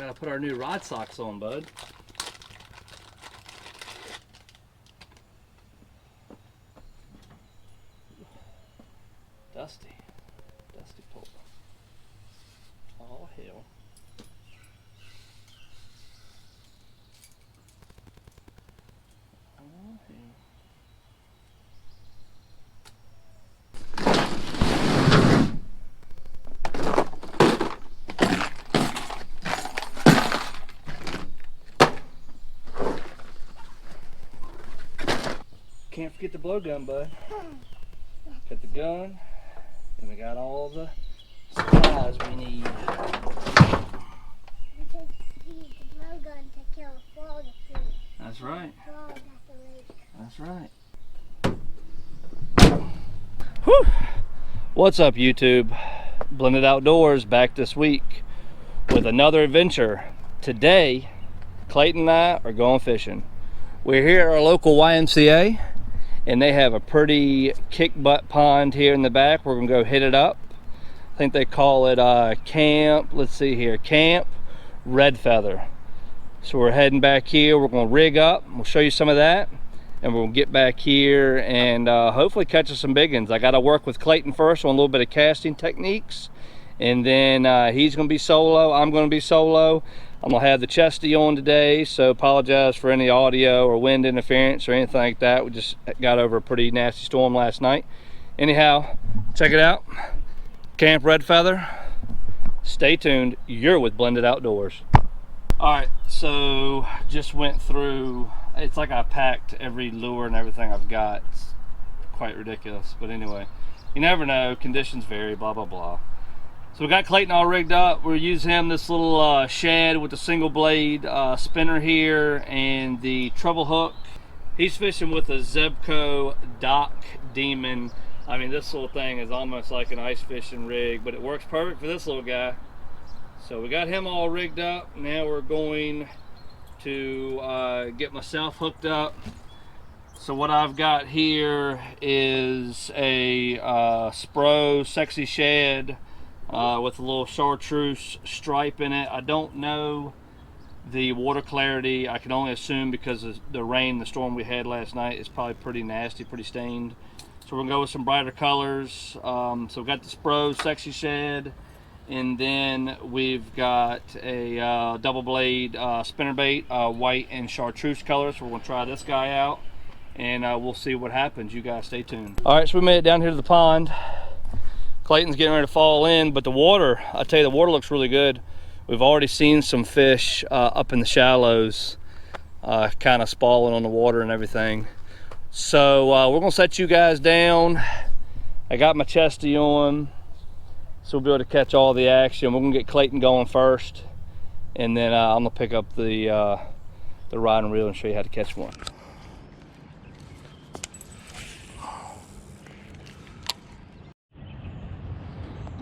Gotta put our new rod socks on, bud. Dusty pole. Oh hell. Oh hell. Can't forget the blowgun, bud. Got the gun, and we got all the supplies we need. We just use the blowgun to kill a frog or two. That's right. Frog at the lake. That's right. Whew. What's up, YouTube? Blended Outdoors back this week with another adventure. Today, Clayton and I are going fishing. We're here at our local YMCA, and they have a pretty kick-butt pond here in the back. We're gonna go hit it up. I think they call it Camp, let's see here, Camp Red Feather. So we're heading back here. We're gonna rig up. We'll show you some of that, and we'll get back here and hopefully catch us some big ones. I gotta work with Clayton first on a little bit of casting techniques, and then he's gonna be solo, I'm gonna be solo. I'm gonna have the chesty on today, so apologize for any audio or wind interference or anything like that. We just got over a pretty nasty storm last night. Anyhow, check it out. Camp Red Feather. Stay tuned. You're with Blended Outdoors. All right, so just went through, it's like I packed every lure and everything I've got. It's quite ridiculous, but anyway, you never know, conditions vary, blah, blah, blah. So we got Clayton all rigged up. We're using him this little shad with the single blade spinner here and the treble hook. He's fishing with a Zebco Dock Demon. I mean, this little thing is almost like an ice fishing rig, but it works perfect for this little guy. So we got him all rigged up. Now we're going to get myself hooked up. So what I've got here is a Spro Sexy Shad with a little chartreuse stripe in it. I don't know the water clarity. I can only assume because of the rain, the storm we had last night, is probably pretty nasty, pretty stained. So we're gonna go with some brighter colors. So we've got the Spro Sexy Shad, and then we've got a double blade spinnerbait, white and chartreuse color. So we're gonna try this guy out, and we'll see what happens. You guys stay tuned. All right, so we made it down here to the pond. Clayton's getting ready to fall in, but the water, I tell you, the water looks really good. We've already seen some fish up in the shallows, kind of spalling on the water and everything. So we're gonna set you guys down. I got my chesty on, so we'll be able to catch all the action. We're gonna get Clayton going first, and then I'm gonna pick up the rod and reel and show you how to catch one.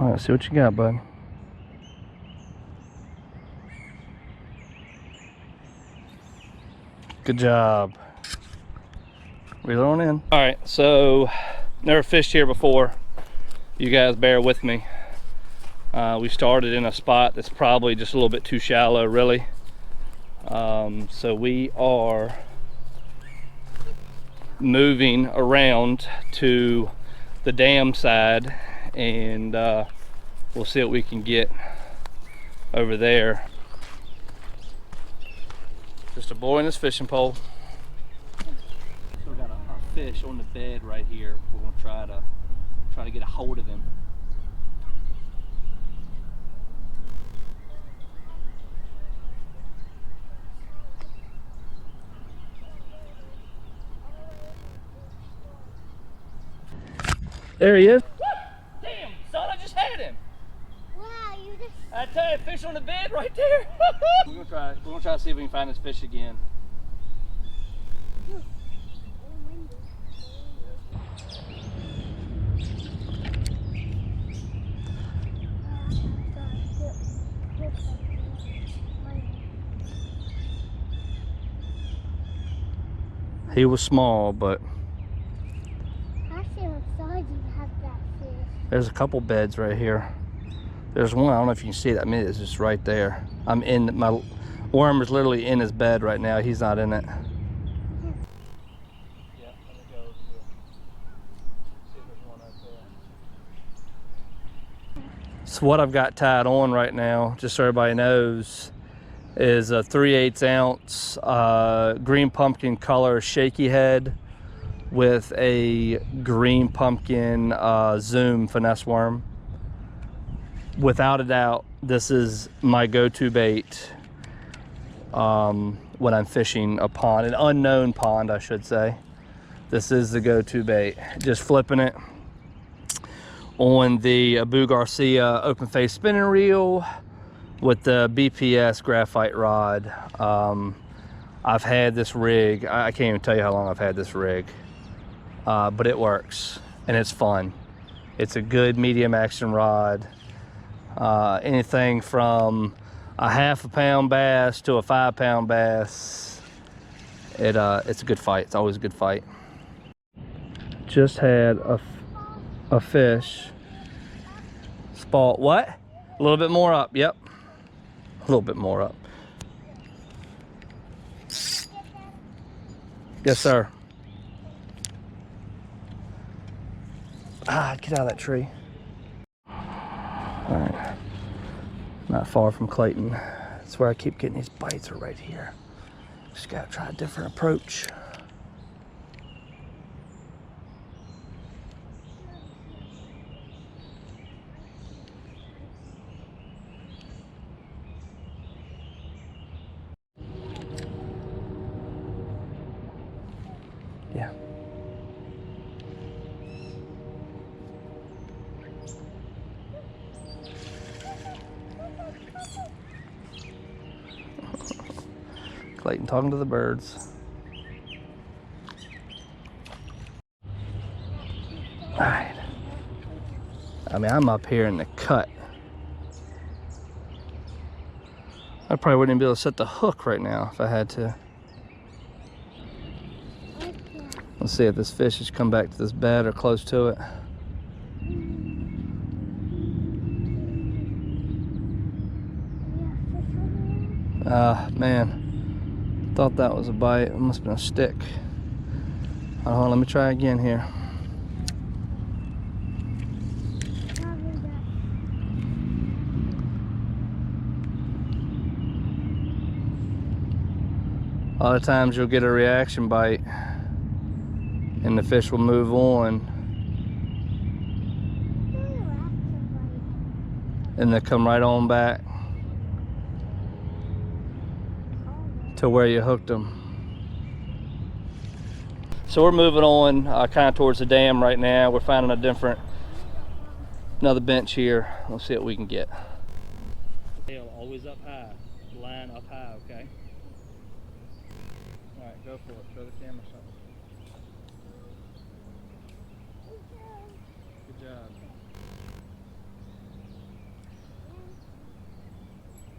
All right, see what you got, bud. Good job. Reel it on in. All right, so never fished here before. You guys bear with me. We started in a spot that's probably just a little bit too shallow, really. So we are moving around to the dam side, and we'll see what we can get over there. Just a boy in his fishing pole. So we got our fish on the bed right here. We're gonna try to get a hold of him. There he is. Damn, son, I just had him. Wow, you just... I tell you, fish on the bed right there. We're gonna try to see if we can find this fish again. He was small, but Actually, I'm sorry you have that fish. there's a couple beds right here. There's one, I don't know if you can see that. I mean, it's just right there. I'm in, my worm is literally in his bed right now. He's not in it. Yeah, let me go over here. See if there's one right there. So what I've got tied on right now, just so everybody knows, is a 3/8 ounce green pumpkin color shaky head with a green pumpkin zoom finesse worm. Without a doubt, this is my go-to bait when I'm fishing a pond, an unknown pond, I should say. This is the go-to bait. Just flipping it on the Abu Garcia open face spinning reel with the BPS graphite rod. I've had this rig, I can't even tell you how long I've had this rig, but it works and it's fun. It's a good medium action rod. Anything from a 1/2 pound bass to a 5 pound bass, it's a good fight. It's always a good fight. Just had a fish spot. What? A little bit more up. Yep, a little bit more up. Yes, sir. Get out of that tree. All right, not far from Clayton. That's where I keep getting these bites, are right here. Just gotta try a different approach. Yeah. Clayton talking to the birds. All right. I mean, I'm up here in the cut. I probably wouldn't even be able to set the hook right now if I had to. Let's see if this fish has come back to this bed or close to it. Man. Thought that was a bite. It must have been a stick. Hold on, let me try again here. A lot of times you'll get a reaction bite and the fish will move on and they come right on back to where you hooked them. So we're moving on kind of towards the dam right now. We're finding another bench here. Let's see what we can get. Tail always up high, line up high, okay? All right, go for it. Show the camera something. Good job.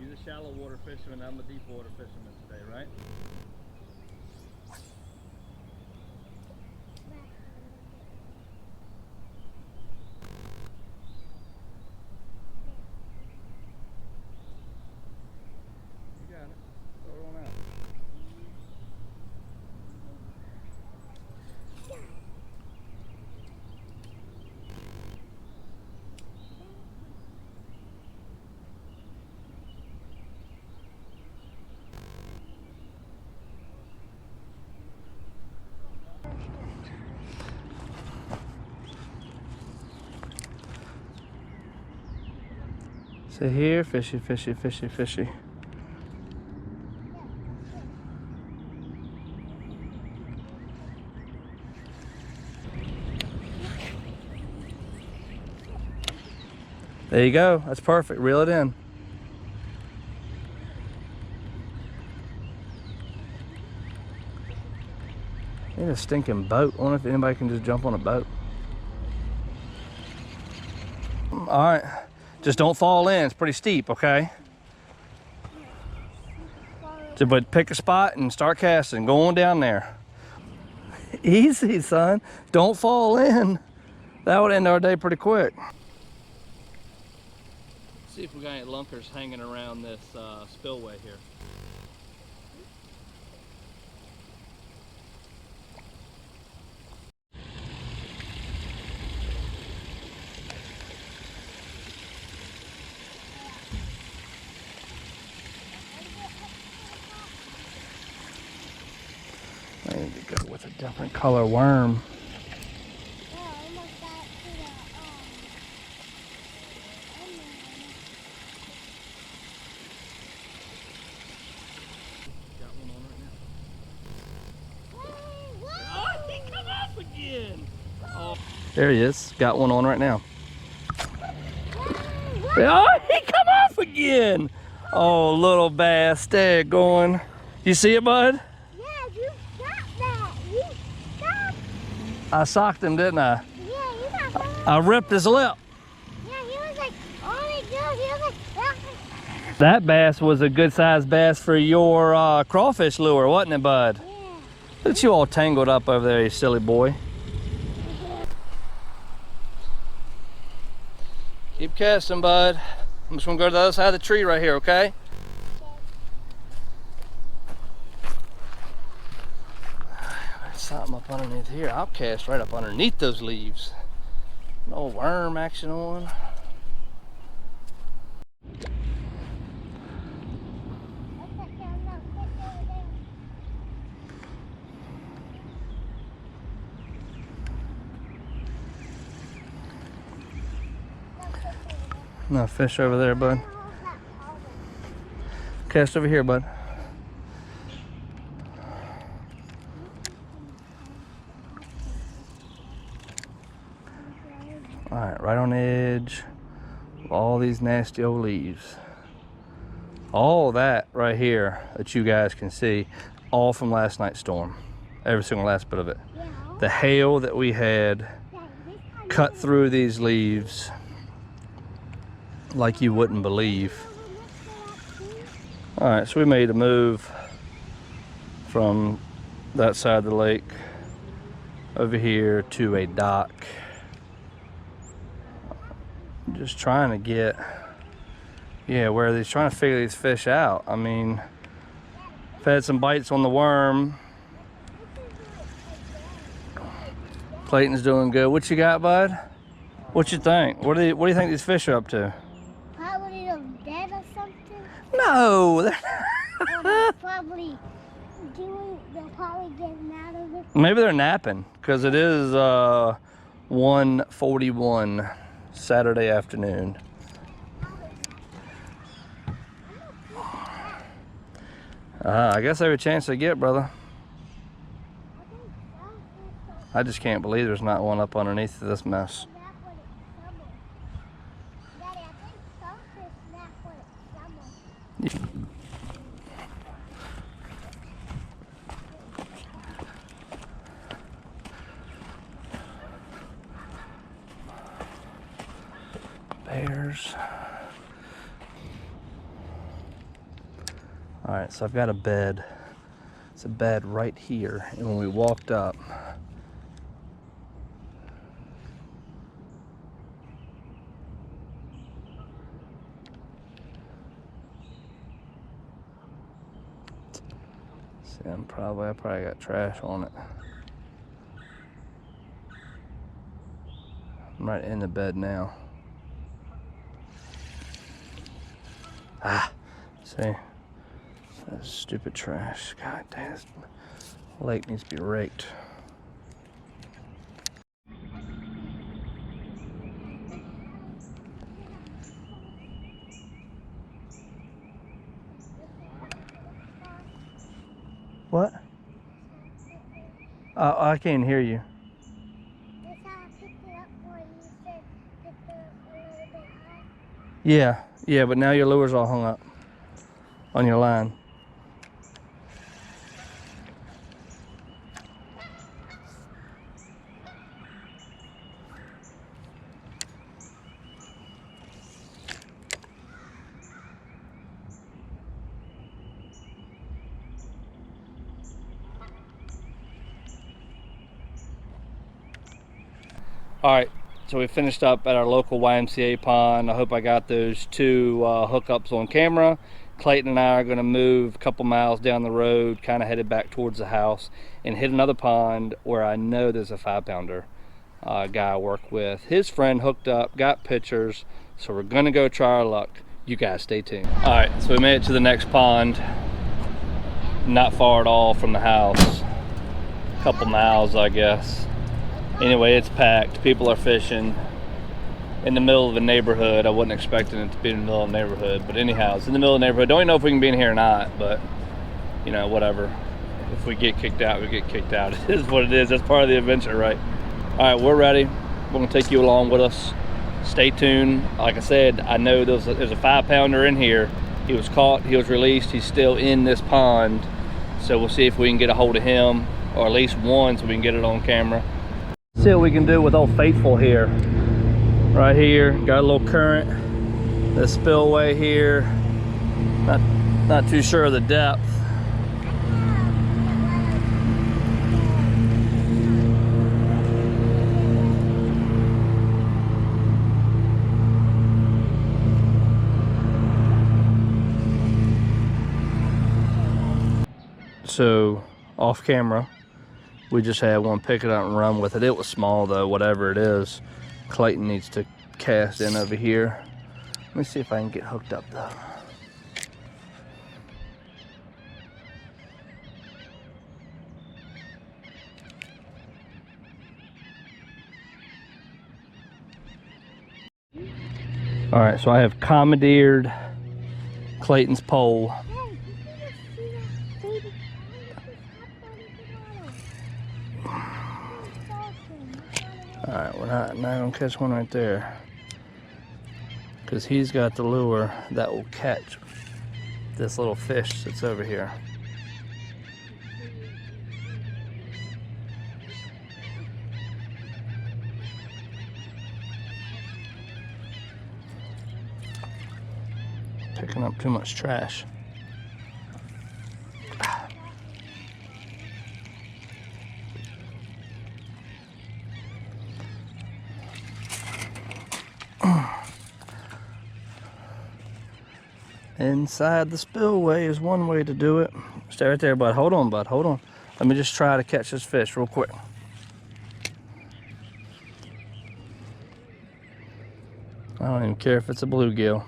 You're the shallow water fisherman, I'm the deep water fisherman today, right? You got it. Throw it on out. So here, fishy, fishy, fishy, fishy. There you go. That's perfect. Reel it in. Need a stinking boat. I wonder if anybody can just jump on a boat. All right. Just don't fall in. It's pretty steep, okay? So, but pick a spot and start casting. Go on down there. Easy, son. Don't fall in. That would end our day pretty quick. See if we got any lunkers hanging around this spillway here. I need to go with a different color worm. Yeah, I almost got to the Got one on right now. Hey, Oh, he come off again. Oh, there he is. Got one on right now. Oh, he come off again. Oh, little bass, there going. You see it, bud? yeah, you got that. You got. I socked him, didn't I? Yeah, you got that. I ripped his lip. Yeah, he was like, oh my God, he was like, ah. That bass was a good sized bass for your crawfish lure, wasn't it, bud? Yeah. Look at you all tangled up over there, you silly boy. Keep casting, bud. I'm just gonna go to the other side of the tree right here, okay? There's something up underneath here. I'll cast right up underneath those leaves. No worm action on. No fish over there, bud. Cast over here, bud. All right, right on the edge of all these nasty old leaves. All that right here that you guys can see, all from last night's storm. Every single last bit of it. The hail that we had cut through these leaves like you wouldn't believe. All right, so we made a move from that side of the lake over here to a dock. Just trying to get, yeah, where he's trying to figure these fish out. I mean, I've had some bites on the worm. Clayton's doing good. What you got, bud? What you think? What do you think these fish are up to? Probably dead or something. No, Or probably they're probably getting out of it. maybe they're napping because it is 1:41 Saturday afternoon. I guess every chance they get, brother. I just can't believe there's not one up underneath this mess. Daddy, I think starfish snap when it's summer. Bears. All right, so I've got a bed. It's a bed right here, and when we walked up, see, I probably got trash on it. I'm right in the bed now. Ah, see, that's stupid trash. God damn, this lake needs to be raked. What? I can't hear you. That's how I picked it up for you. You said pick it up a little bit high. Yeah, but now your lure's all hung up on your line. All right, so we finished up at our local YMCA pond. I hope I got those 2 hookups on camera. Clayton and I are going to move a couple miles down the road, kind of headed back towards the house, and hit another pond where I know there's a 5-pounder guy I work with. His friend hooked up, got pictures, so we're going to go try our luck. You guys stay tuned. All right, so we made it to the next pond. Not far at all from the house. A couple miles, I guess. Anyway, it's packed. People are fishing in the middle of a neighborhood. I wasn't expecting it to be in the middle of a neighborhood, but anyhow, it's in the middle of the neighborhood. Don't even know if we can be in here or not, but you know, whatever. If we get kicked out, we get kicked out. It is what it is. That's part of the adventure, right? All right, we're ready. We're gonna take you along with us. Stay tuned. Like I said, I know there's a 5-pounder in here. He was caught, he was released, he's still in this pond. So we'll see if we can get a hold of him, or at least one, so we can get it on camera. See what we can do with Old Faithful here. Right here, got a little current. The spillway here, not too sure of the depth. So off camera, we just had one pick it up and run with it. It was small though, whatever it is. Clayton needs to cast in over here. Let me see if I can get hooked up though. All right, so I have commandeered Clayton's pole. All right, we're not gonna catch one right there, because he's got the lure that will catch this little fish that's over here. Picking up too much trash. Inside the spillway is one way to do it. Stay right there, bud. Hold on, bud. Hold on. Let me just try to catch this fish real quick. I don't even care if it's a bluegill.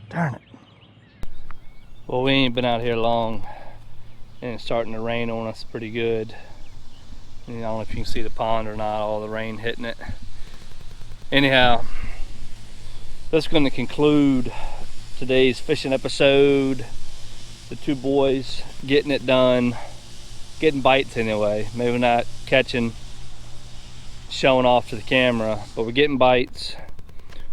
Darn it. Well, we ain't been out here long, and it's starting to rain on us pretty good. I don't know if you can see the pond or not, all the rain hitting it. Anyhow, that's going to conclude today's fishing episode. The 2 boys getting it done, getting bites anyway. Maybe not catching, showing off to the camera, but we're getting bites,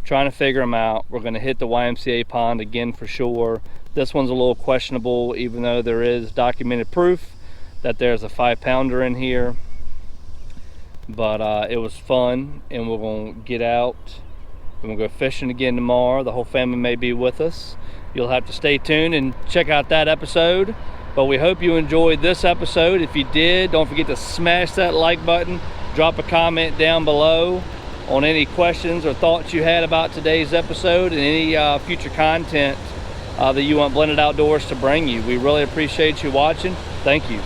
trying to figure them out. We're going to hit the YMCA pond again for sure. This one's a little questionable, even though there is documented proof that there's a 5-pounder in here. But it was fun, and we're gonna get out and we'll go fishing again tomorrow. The whole family may be with us. You'll have to stay tuned and check out that episode. But we hope you enjoyed this episode. If you did, don't forget to smash that like button. Drop a comment down below on any questions or thoughts you had about today's episode and any future content that you want Blended Outdoors to bring you. We really appreciate you watching. Thank you.